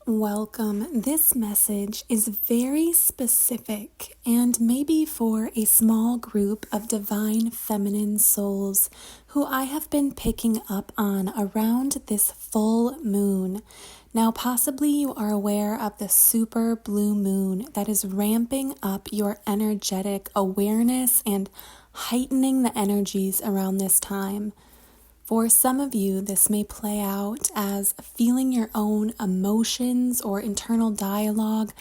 Welcome. This message is very specific and maybe for a small group of divine feminine souls who I have been picking up on around this full moon. Now, possibly you are aware of the super blue moon that is ramping up your energetic awareness and heightening the energies around this time. For some of you, this may play out as feeling your own emotions or internal dialogue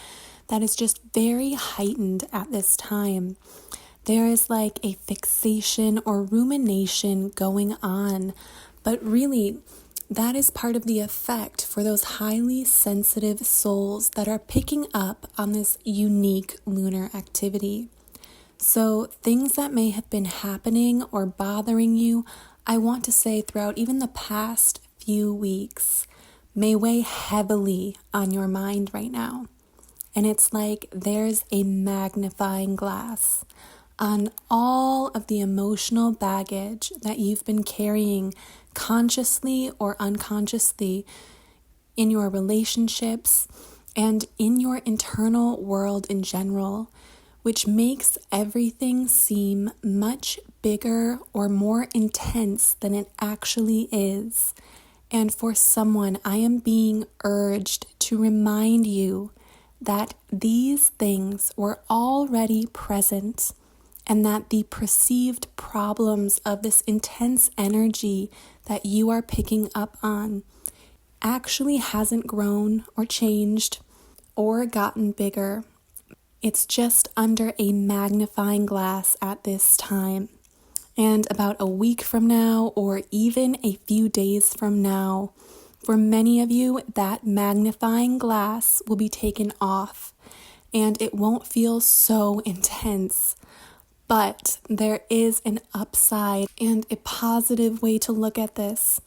that is just very heightened at this time. There is like a fixation or rumination going on, but really, that is part of the effect for those highly sensitive souls that are picking up on this unique lunar activity. So, things that may have been happening or bothering you, I want to say throughout even the past few weeks, may weigh heavily on your mind right now. And it's like there's a magnifying glass on all of the emotional baggage that you've been carrying consciously or unconsciously in your relationships and in your internal world in general, which makes everything seem much bigger or more intense than it actually is. And for someone, I am being urged to remind you that these things were already present and that the perceived problems of this intense energy that you are picking up on actually hasn't grown or changed or gotten bigger. It's just under a magnifying glass at this time. And about a week from now, or even a few days from now, for many of you, that magnifying glass will be taken off and it won't feel so intense. But there is an upside and a positive way to look at this.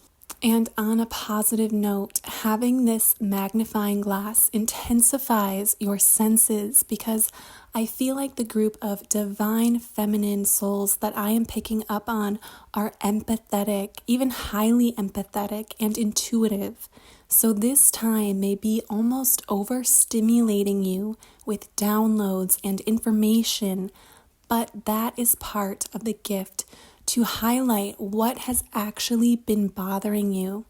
And on a positive note, having this magnifying glass intensifies your senses because I feel like the group of divine feminine souls that I am picking up on are empathetic, even highly empathetic and intuitive. So this time may be almost overstimulating you with downloads and information, but that is part of the gift to highlight what has actually been bothering you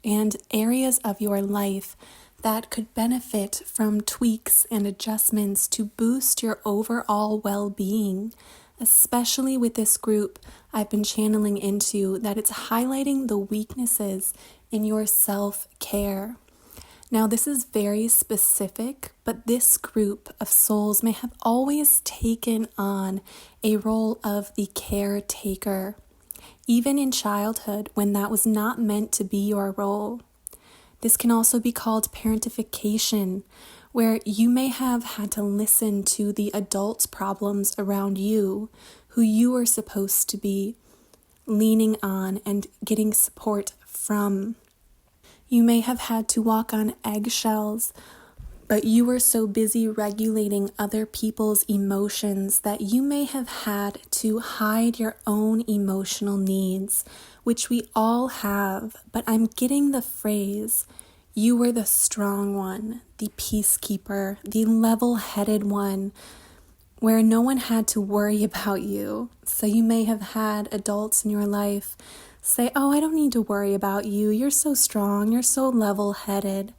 and areas of your life that could benefit from tweaks and adjustments to boost your overall well-being, especially with this group I've been channeling into that it's highlighting the weaknesses in your self-care. Now, this is very specific, but this group of souls may have always taken on a role of the caretaker, even in childhood when that was not meant to be your role. This can also be called parentification, where you may have had to listen to the adults' problems around you, who you were supposed to be leaning on and getting support from. You may have had to walk on eggshells, but you were so busy regulating other people's emotions that you may have had to hide your own emotional needs, which we all have, but I'm getting the phrase, you were the strong one, the peacekeeper, the level-headed one, where no one had to worry about you. So you may have had adults in your life say, oh, I don't need to worry about you. You're so strong. You're so level-headed.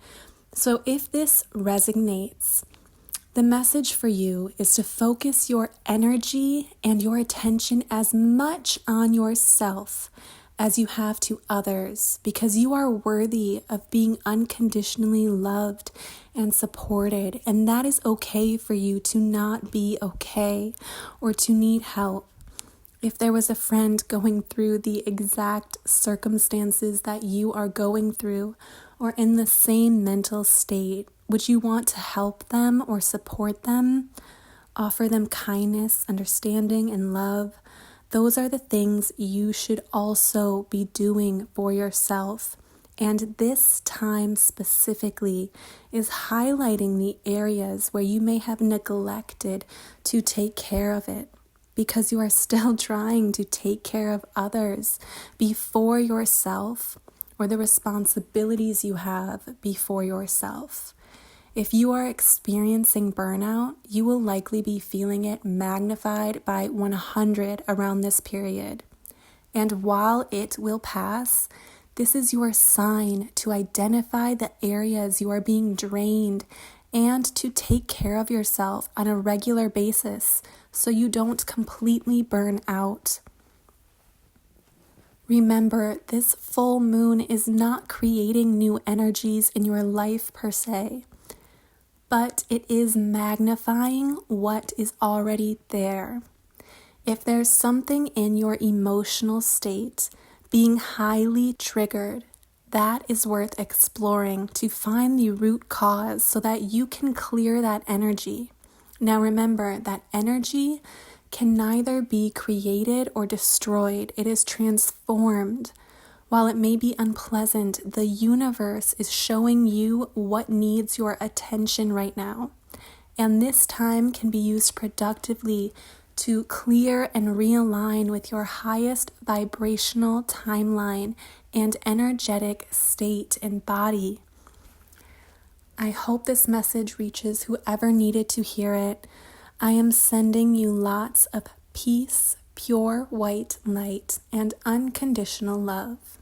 So if this resonates, the message for you is to focus your energy and your attention as much on yourself as you have to others, because you are worthy of being unconditionally loved and supported. And that is okay for you to not be okay or to need help. If there was a friend going through the exact circumstances that you are going through or in the same mental state, would you want to help them or support them? Offer them kindness, understanding, and love? Those are the things you should also be doing for yourself. And this time specifically is highlighting the areas where you may have neglected to take care of it, because you are still trying to take care of others before yourself, or the responsibilities you have before yourself. If you are experiencing burnout, you will likely be feeling it magnified by 100 around this period. And while it will pass, this is your sign to identify the areas you are being drained and to take care of yourself on a regular basis so you don't completely burn out. Remember, this full moon is not creating new energies in your life per se, but it is magnifying what is already there. If there's something in your emotional state being highly triggered, that is worth exploring to find the root cause so that you can clear that energy. Now remember, that energy can neither be created or destroyed. It is transformed. While it may be unpleasant, the universe is showing you what needs your attention right now. And this time can be used productively to clear and realign with your highest vibrational timeline and energetic state and body. I hope this message reaches whoever needed to hear it. I am sending you lots of peace, pure white light, and unconditional love.